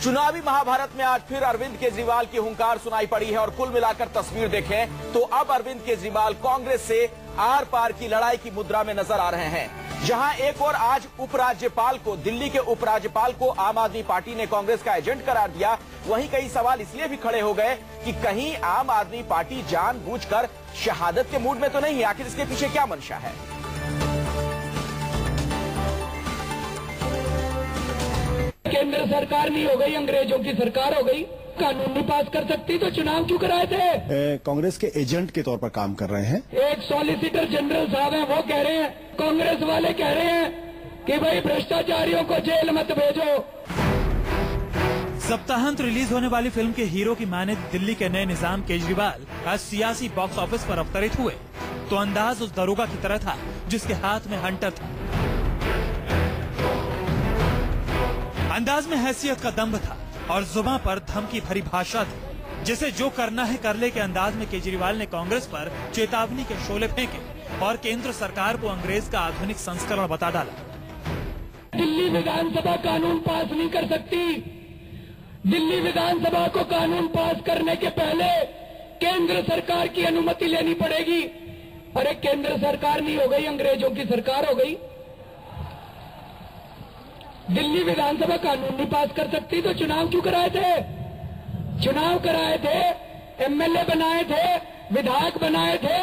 चुनावी महाभारत में आज फिर अरविंद केजरीवाल की हुंकार सुनाई पड़ी है और कुल मिलाकर तस्वीर देखें तो अब अरविंद केजरीवाल कांग्रेस से आर पार की लड़ाई की मुद्रा में नजर आ रहे हैं। जहां एक और आज उपराज्यपाल को, दिल्ली के उपराज्यपाल को आम आदमी पार्टी ने कांग्रेस का एजेंट करार दिया, वहीं कई सवाल इसलिए भी खड़े हो गए कि कहीं आम आदमी पार्टी जानबूझकर शहादत के मूड में तो नहीं है। आखिर इसके पीछे क्या मंशा है? केंद्र सरकार नहीं हो गई, अंग्रेजों की सरकार हो गई। कानून नहीं पास कर सकती तो चुनाव क्यों कराए थे? कांग्रेस के एजेंट के तौर पर काम कर रहे हैं। एक सॉलिसिटर जनरल साहब हैं, वो कह रहे हैं, कांग्रेस वाले कह रहे हैं कि भाई भ्रष्टाचारियों को जेल मत भेजो। सप्ताहांत रिलीज होने वाली फिल्म के हीरो की माने दिल्ली के नए निजाम केजरीवाल आज सियासी बॉक्स ऑफिस पर अवतरित हुए तो अंदाज उस दरोगा की तरह था जिसके हाथ में हंटर था। अंदाज में हैसियत का दम्भ था और जुबान पर धमकी भरी भाषा थी। जिसे जो करना है कर ले के अंदाज में केजरीवाल ने कांग्रेस पर चेतावनी के शोले फेंके और केंद्र सरकार को अंग्रेज का आधुनिक संस्करण बता डाला। दिल्ली विधानसभा कानून पास नहीं कर सकती। दिल्ली विधानसभा को कानून पास करने के पहले केंद्र सरकार की अनुमति लेनी पड़ेगी। अरे केंद्र सरकार नहीं हो गई, अंग्रेजों की सरकार हो गई। दिल्ली विधानसभा कानून नहीं पास कर सकती तो चुनाव क्यों कराए थे? चुनाव कराए थे, एमएलए बनाए थे, विधायक बनाए थे,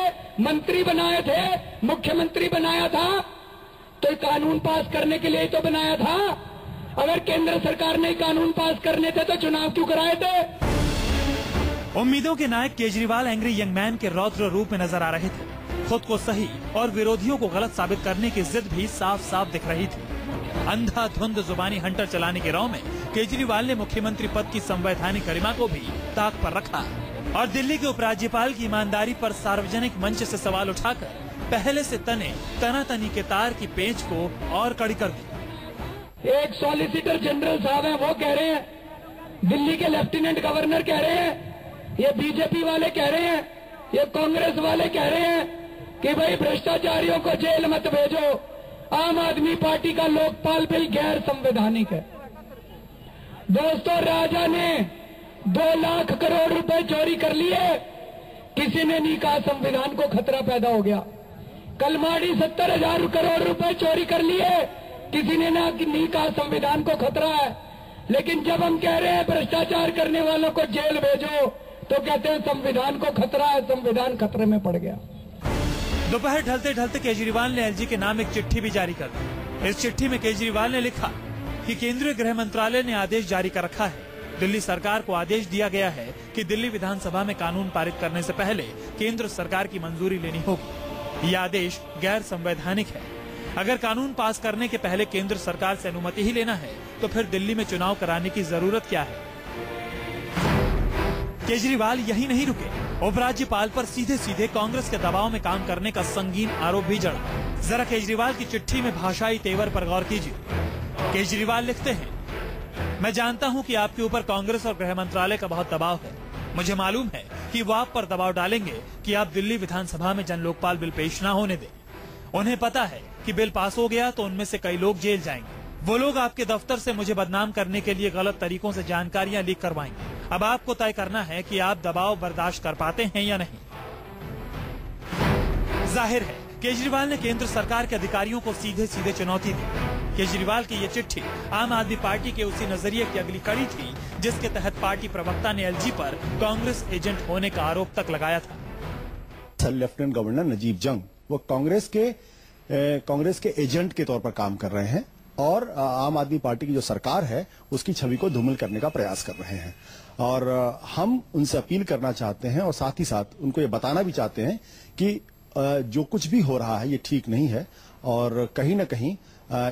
मंत्री बनाए थे, मुख्यमंत्री बनाया था, तो कानून पास करने के लिए ही तो बनाया था। अगर केंद्र सरकार ने कानून पास करने थे तो चुनाव क्यों कराए थे? उम्मीदों के नायक केजरीवाल एंग्री यंग मैन के रौद्र रूप में नजर आ रहे थे। खुद को सही और विरोधियों को गलत साबित करने की जिद भी साफ साफ दिख रही थी। अंधाधुंध जुबानी हंटर चलाने के रौ में केजरीवाल ने मुख्यमंत्री पद की संवैधानिक गरिमा को भी ताक पर रखा और दिल्ली के उपराज्यपाल की ईमानदारी पर सार्वजनिक मंच से सवाल उठाकर पहले से तने तनातनी के तार की पेंच को और कड़ी कर दी। एक सॉलिसिटर जनरल साहब हैं, वो कह रहे हैं, दिल्ली के लेफ्टिनेंट गवर्नर कह रहे हैं, ये बीजेपी वाले कह रहे हैं, ये कांग्रेस वाले कह रहे हैं कि भाई भ्रष्टाचारियों को जेल मत भेजो। आम आदमी पार्टी का लोकपाल बिल गैर संवैधानिक है। दोस्तों, राजा ने 2 लाख करोड़ रुपए चोरी कर लिए, किसी ने नहीं कहा संविधान को खतरा पैदा हो गया। कलमाड़ी 70,000 करोड़ रुपए चोरी कर लिए, किसी ने नहीं कहा संविधान को खतरा है। लेकिन जब हम कह रहे हैं भ्रष्टाचार करने वालों को जेल भेजो तो कहते हैं संविधान को खतरा है, संविधान खतरे में पड़ गया। दोपहर ढलते ढलते केजरीवाल ने एलजी के नाम एक चिट्ठी भी जारी कर दी। इस चिट्ठी में केजरीवाल ने लिखा कि केंद्रीय गृह मंत्रालय ने आदेश जारी कर रखा है। दिल्ली सरकार को आदेश दिया गया है कि दिल्ली विधानसभा में कानून पारित करने से पहले केंद्र सरकार की मंजूरी लेनी होगी। यह आदेश गैर संवैधानिक है। अगर कानून पास करने के पहले केंद्र सरकार से अनुमति ही लेना है तो फिर दिल्ली में चुनाव कराने की जरूरत क्या है? केजरीवाल यही नहीं रुके, उपराज्यपाल पर सीधे सीधे कांग्रेस के दबाव में काम करने का संगीन आरोप भी जड़ा। जरा केजरीवाल की चिट्ठी में भाषाई तेवर पर गौर कीजिए। केजरीवाल लिखते हैं, मैं जानता हूं कि आपके ऊपर कांग्रेस और गृह मंत्रालय का बहुत दबाव है। मुझे मालूम है कि वो आप पर दबाव डालेंगे कि आप दिल्ली विधानसभा में जन लोकपाल बिल पेश न होने दें। उन्हें पता है कि बिल पास हो गया तो उनमें से कई लोग जेल जाएंगे। वो लोग आपके दफ्तर से मुझे बदनाम करने के लिए गलत तरीकों से जानकारियां लीक करवाएंगे। अब आपको तय करना है कि आप दबाव बर्दाश्त कर पाते हैं या नहीं। जाहिर है केजरीवाल ने केंद्र सरकार के अधिकारियों को सीधे सीधे चुनौती दी। केजरीवाल की ये चिट्ठी आम आदमी पार्टी के उसी नजरिए की अगली कड़ी थी जिसके तहत पार्टी प्रवक्ता ने एलजी पर कांग्रेस एजेंट होने का आरोप तक लगाया था। लेफ्टिनेंट गवर्नर नजीब जंग वो कांग्रेस के एजेंट के तौर पर काम कर रहे हैं और आम आदमी पार्टी की जो सरकार है उसकी छवि को धूमिल करने का प्रयास कर रहे हैं। और हम उनसे अपील करना चाहते हैं और साथ ही साथ उनको ये बताना भी चाहते हैं कि जो कुछ भी हो रहा है ये ठीक नहीं है और कहीं न कहीं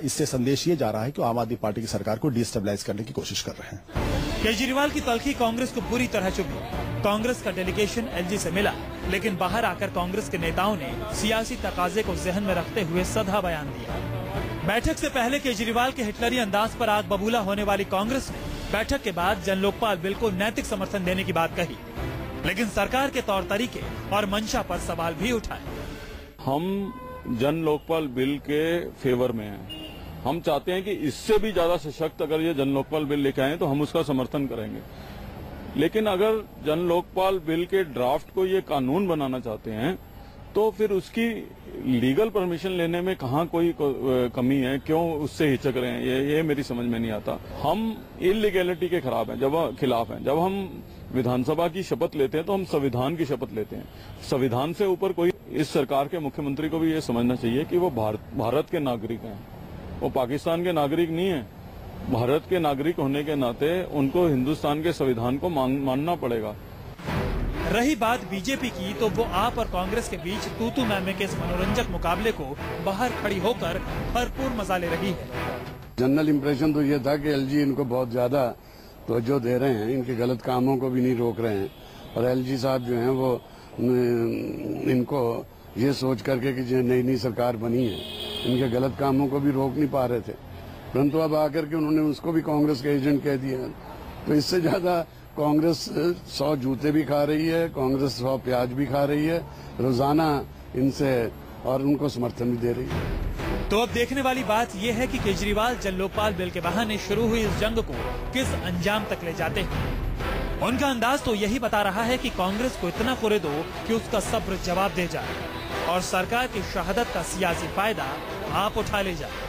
इससे संदेश ये जा रहा है कि आम आदमी पार्टी की सरकार को डिस्टेबलाइज करने की कोशिश कर रहे हैं। केजरीवाल की तलखी कांग्रेस को बुरी तरह चुभी। कांग्रेस का डेलीगेशन एलजी से मिला, लेकिन बाहर आकर कांग्रेस के नेताओं ने सियासी तकाजे को जहन में रखते हुए सधा बयान दिया। बैठक से पहले केजरीवाल के हिटलरी अंदाज पर आग बबूला होने वाली कांग्रेस ने बैठक के बाद जन लोकपाल बिल को नैतिक समर्थन देने की बात कही, लेकिन सरकार के तौर तरीके और मंशा पर सवाल भी उठाए। हम जन लोकपाल बिल के फेवर में हैं हम चाहते हैं कि इससे भी ज्यादा सशक्त अगर ये जन लोकपाल बिल लेके आए तो हम उसका समर्थन करेंगे। लेकिन अगर जन लोकपाल बिल के ड्राफ्ट को ये कानून बनाना चाहते हैं तो फिर उसकी लीगल परमिशन लेने में कहाँ कोई कमी है, क्यों उससे हिचक रहे हैं, ये मेरी समझ में नहीं आता। हम इलीगैलिटी के खिलाफ हैं। जब हम विधानसभा की शपथ लेते हैं तो हम संविधान की शपथ लेते हैं। संविधान से ऊपर कोई, इस सरकार के मुख्यमंत्री को भी ये समझना चाहिए कि वो भारत के नागरिक हैं, वो पाकिस्तान के नागरिक नहीं है। भारत के नागरिक होने के नाते उनको हिंदुस्तान के संविधान को मानना पड़ेगा। रही बात बीजेपी की, तो वो आप और कांग्रेस के बीच तू मैमे के इस मनोरंजक मुकाबले को बाहर खड़ी होकर भरपूर मजा ले रही है। जनरल इम्प्रेशन तो ये था कि एलजी इनको बहुत ज्यादा तवज्जो दे रहे हैं, इनके गलत कामों को भी नहीं रोक रहे हैं। और एलजी साहब जो हैं वो इनको ये सोच करके कि जो नई सरकार बनी है, इनके गलत कामों को भी रोक नहीं पा रहे थे, परंतु अब आकर के उन्होंने उसको भी कांग्रेस के एजेंट कह दिया। तो इससे ज्यादा कांग्रेस 100 जूते भी खा रही है, कांग्रेस 100 प्याज भी खा रही है रोजाना इनसे, और उनको समर्थन भी दे रही है। तो अब देखने वाली बात यह है कि केजरीवाल जन लोकपाल बिल के बहाने शुरू हुई इस जंग को किस अंजाम तक ले जाते हैं। उनका अंदाज तो यही बता रहा है कि कांग्रेस को इतना कुरे दो कि उसका सब्र जवाब दे जाए और सरकार की शहादत का सियासी फायदा आप उठा ले जाए।